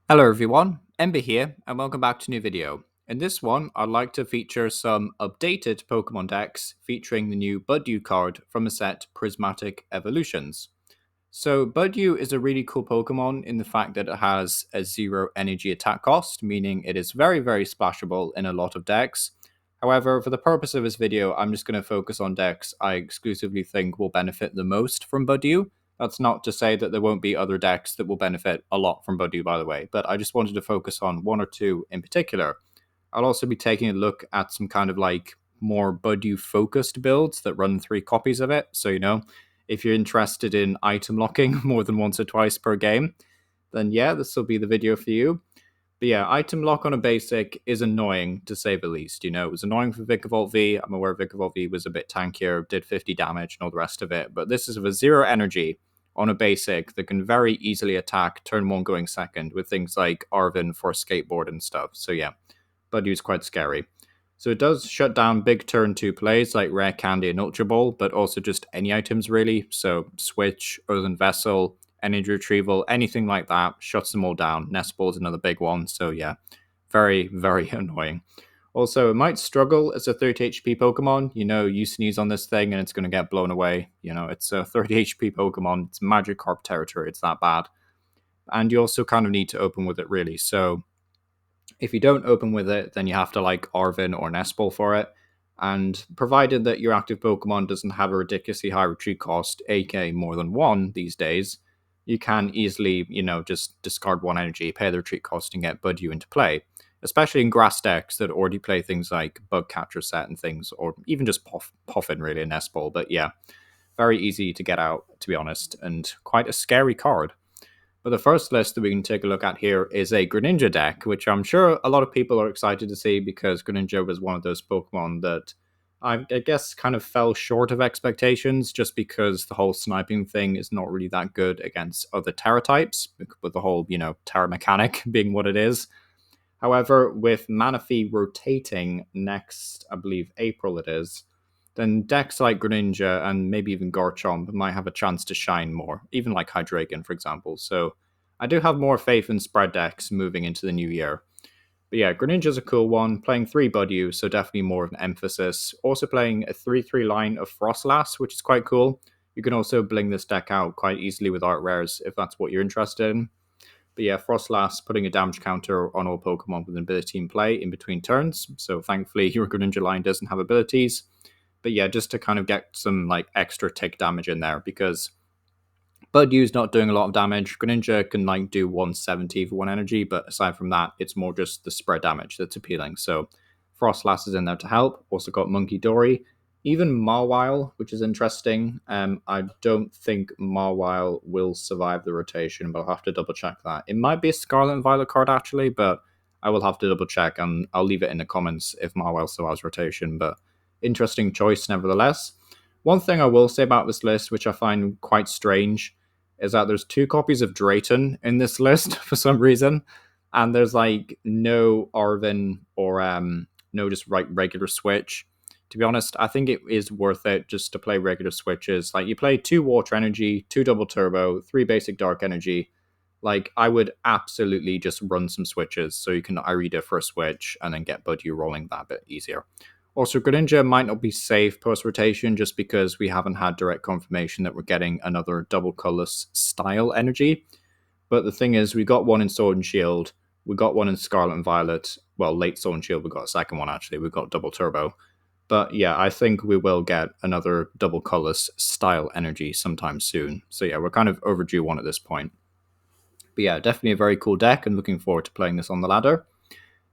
Hello everyone, Ember here, and welcome back to a new video. In this one, I'd like to feature some updated Pokemon decks featuring the new Budew card from the set Prismatic Evolutions. So Budew is a really cool Pokemon in the fact that it has a 0 energy attack cost, meaning it is very splashable in a lot of decks. However, for the purpose of this video, I'm just going to focus on decks I exclusively think will benefit the most from Budew. That's not to say that there won't be other decks that will benefit a lot from Budew, by the way, but I just wanted to focus on one or two in particular. I'll also be taking a look at some kind of like more Budew focused builds that run 3 copies of it. So, if you're interested in item locking more than once or twice per game, then yeah, this will be the video for you. But yeah, item lock on a basic is annoying to say the least. It was annoying for Vikavolt V. I'm aware Vikavolt V was a bit tankier, did 50 damage and all the rest of it. But this is with 0 energy on a basic that can very easily attack turn 1 going second with things like Arven for skateboard and stuff. So yeah, Budew's quite scary. So it does shut down big turn 2 plays like Rare Candy and Ultra Ball, but also just any items really. So Switch, Earthen Vessel, Energy Retrieval, anything like that, shuts them all down. Nest Ball is another big one. So yeah, very annoying. Also, it might struggle as a 30 HP Pokemon. You sneeze on this thing and it's going to get blown away. It's a 30 HP Pokemon. It's Magikarp territory. It's that bad. And you also kind of need to open with it, really. So if you don't open with it, then you have to like Arven or Nespal for it. And provided that your active Pokemon doesn't have a ridiculously high retreat cost, aka more than 1 these days, you can easily, just discard 1 energy, pay the retreat cost, and get Budew into play. Especially in grass decks that already play things like Bug Catcher set and things, or even just Poffin, really, a Nespal. But yeah, very easy to get out, to be honest, and quite a scary card. But the first list that we can take a look at here is a Greninja deck, which I'm sure a lot of people are excited to see because Greninja was one of those Pokemon that I guess kind of fell short of expectations just because the whole sniping thing is not really that good against other Terra types, with the whole, Terra mechanic being what it is. However, with Manaphy rotating next, I believe April it is, then decks like Greninja and maybe even Garchomp might have a chance to shine more, even like Hydreigon, for example. So I do have more faith in spread decks moving into the new year. But yeah, Greninja's a cool one, playing 3 Budew, so definitely more of an emphasis. Also playing a 3/3 line of Frostlass, which is quite cool. You can also bling this deck out quite easily with art rares if that's what you're interested in. But yeah, Frostlass putting a damage counter on all Pokemon with an ability in play in between turns. So thankfully, your Greninja line doesn't have abilities. But yeah, just to kind of get some like extra tick damage in there because Budew's not doing a lot of damage. Greninja can like do 170 for 1 energy, but aside from that, it's more just the spread damage that's appealing. So Frostlass is in there to help. Also got Monkey Dory. Even Mawile, which is interesting. I don't think Mawile will survive the rotation, but I'll have to double check that. It might be a Scarlet and Violet card actually, but I will have to double check and I'll leave it in the comments if Mawile survives rotation. But interesting choice nevertheless. One thing I will say about this list, which I find quite strange, is that there's 2 copies of Drayton in this list for some reason, and there's like no Arven or no just regular Switch. To be honest, I think it is worth it just to play regular switches. Like you play 2 Water Energy, 2 Double Turbo, 3 Basic Dark Energy. Like I would absolutely just run some switches so you can Irida for a switch and then get Budew rolling that bit easier. Also, Greninja might not be safe post-rotation just because we haven't had direct confirmation that we're getting another double colorless style energy. But the thing is, we got one in Sword and Shield, we got one in Scarlet and Violet. Well, late Sword and Shield, we got a second one actually, we got double turbo. But yeah, I think we will get another double colorless style energy sometime soon. So yeah, we're kind of overdue one at this point. But yeah, definitely a very cool deck and looking forward to playing this on the ladder.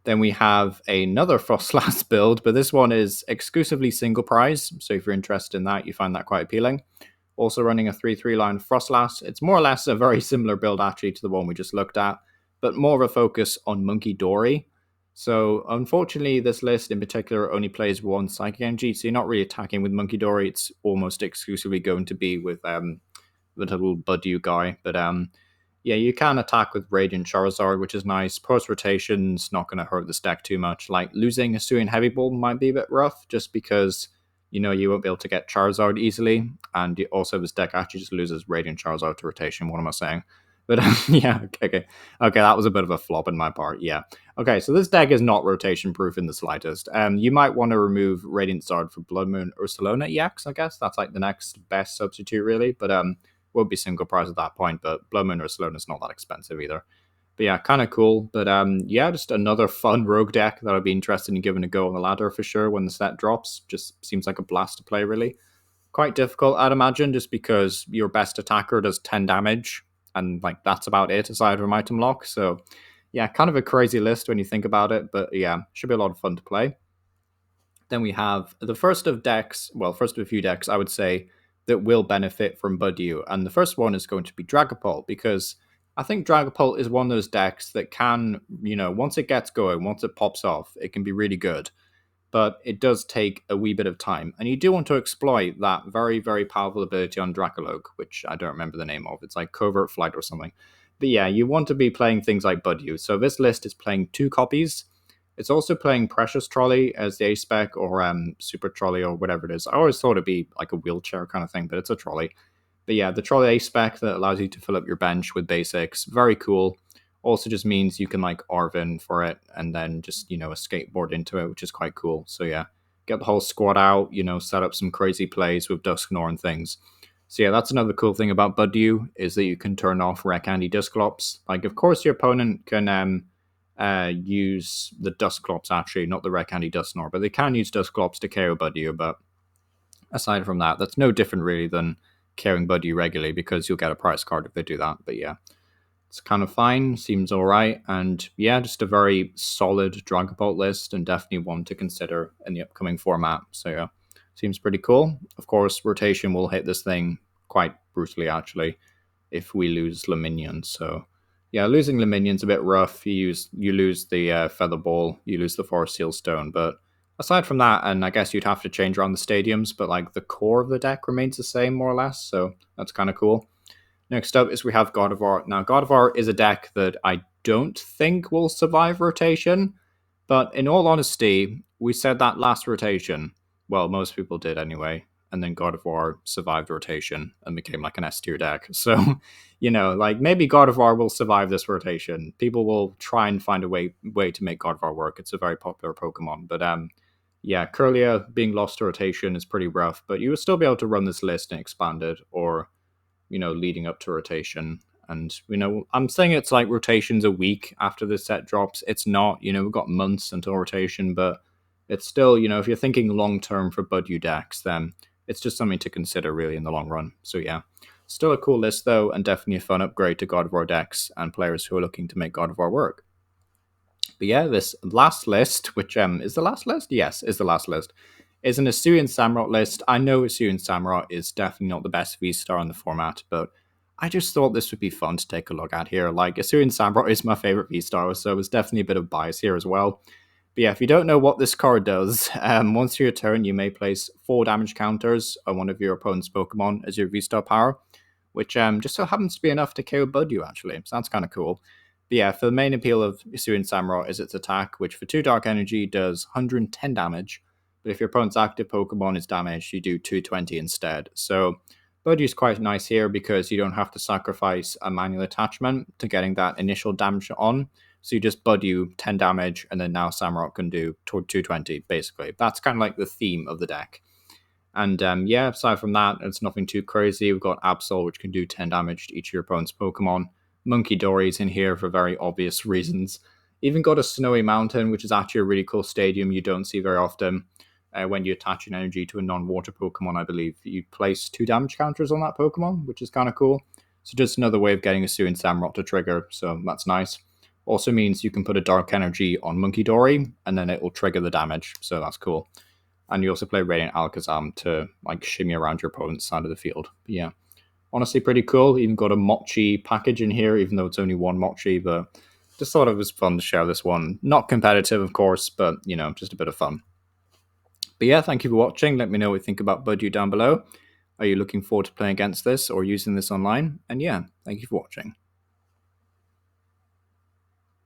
Then we have another Frostlass build, but this one is exclusively single prize. So if you're interested in that, you find that quite appealing. Also running a 3/3 line Frostlass. It's more or less a very similar build actually to the one we just looked at, but more of a focus on Monkey Dory. So unfortunately, this list in particular only plays 1 Psychic Energy, so you're not really attacking with Monkey Dory. It's almost exclusively going to be with the little Budew guy. But yeah, you can attack with Radiant Charizard, which is nice. Post rotation's not going to hurt this deck too much. Like losing a Hisuian Heavy Ball might be a bit rough, just because you won't be able to get Charizard easily, and also this deck actually just loses Radiant Charizard to rotation. What am I saying? But yeah, okay, that was a bit of a flop in my part. Yeah. Okay, so this deck is not rotation proof in the slightest. You might want to remove Radiant Zard for Blood Moon or Salona EX, I guess. That's like the next best substitute, really. But won't be single price at that point. But Blood Moon or Salona's not that expensive either. But yeah, kind of cool. But yeah, just another fun rogue deck that I'd be interested in giving a go on the ladder for sure when the set drops. Just seems like a blast to play, really. Quite difficult, I'd imagine, just because your best attacker does 10 damage, and like that's about it aside from item lock. So yeah, kind of a crazy list when you think about it, but yeah, should be a lot of fun to play. Then we have the first of decks, well, first of a few decks, I would say, that will benefit from Budew. And the first one is going to be Dragapult, because I think Dragapult is one of those decks that can, once it gets going, once it pops off, it can be really good. But it does take a wee bit of time. And you do want to exploit that very, very powerful ability on Dracologue, which I don't remember the name of. It's like Covert Flight or something. But yeah, you want to be playing things like Budew. So this list is playing 2 copies. It's also playing Precious Trolley as the A-Spec or Super Trolley or whatever it is. I always thought it'd be like a wheelchair kind of thing, but it's a trolley. But yeah, the Trolley A-Spec that allows you to fill up your bench with basics. Very cool. Also just means you can like Arvin for it and then just, a skateboard into it, which is quite cool. So yeah, get the whole squad out, set up some crazy plays with Dusknoir and things. So yeah, that's another cool thing about Budew is that you can turn off Rec Andy Dusclops. Like, of course, your opponent can use the Dusclops, actually, not the Rec Andy Dusknoir, but they can use Dusclops to KO Budew. But aside from that, that's no different really than KOing Budew regularly because you'll get a prize card if they do that. But yeah, it's kind of fine, seems all right. And yeah, just a very solid Dragapult list and definitely one to consider in the upcoming format. So yeah, seems pretty cool. Of course, rotation will hit this thing quite brutally, actually, if we lose Luminion. So yeah, losing Luminion's a bit rough. You lose the Feather Ball, you lose the Forest Seal Stone. But aside from that, and I guess you'd have to change around the stadiums, but like the core of the deck remains the same, more or less. So that's kind of cool. Next up is we have Gardevoir. Now, Gardevoir is a deck that I don't think will survive rotation, but in all honesty, we said that last rotation. Well, most people did anyway, and then Gardevoir survived rotation and became like an S tier deck. So, like maybe Gardevoir will survive this rotation. People will try and find a way to make Gardevoir work. It's a very popular Pokemon, but yeah, Curlia being lost to rotation is pretty rough, but you will still be able to run this list and expand it, or leading up to rotation. And, I'm saying it's like rotations a week after the set drops. It's not, we've got months until rotation, but it's still, if you're thinking long term for Budew decks, then it's just something to consider really in the long run. So yeah, still a cool list though, and definitely a fun upgrade to Gardevoir decks and players who are looking to make Gardevoir work. But yeah, this last list, which is the last list? Yes, is the last list, is an Hisuian Samurott list. I know Hisuian Samurott is definitely not the best V-Star in the format, but I just thought this would be fun to take a look at here. Like, Hisuian Samurott is my favorite V-Star, so there's definitely a bit of bias here as well. But yeah, if you don't know what this card does, once your turn, you may place 4 damage counters on one of your opponent's Pokemon as your V-Star power, which just so happens to be enough to KO Budew, actually. So that's kind of cool. But yeah, for the main appeal of Hisuian Samurott is its attack, which for 2 Dark Energy does 110 damage. But if your opponent's active Pokemon is damaged, you do 220 instead. So Budew's quite nice here because you don't have to sacrifice a manual attachment to getting that initial damage on. So you just Budew 10 damage, and then now Samurott can do 220, basically. That's kind of like the theme of the deck. And yeah, aside from that, it's nothing too crazy. We've got Absol, which can do 10 damage to each of your opponent's Pokemon. Monkey Dory's in here for very obvious reasons. Even got a Snowy Mountain, which is actually a really cool stadium you don't see very often. When you attach an energy to a non-water Pokemon, I believe, you place 2 damage counters on that Pokemon, which is kind of cool. So just another way of getting a Hisuian Samurott to trigger, so that's nice. Also means you can put a Dark Energy on Monkey Dory, and then it will trigger the damage, so that's cool. And you also play Radiant Alakazam to like shimmy around your opponent's side of the field. But yeah, honestly pretty cool. Even got a Mochi package in here, even though it's only 1 Mochi, but just thought it was fun to share this one. Not competitive, of course, but, just a bit of fun. But yeah, thank you for watching. Let me know what you think about Budew down below. Are you looking forward to playing against this or using this online? And yeah, thank you for watching.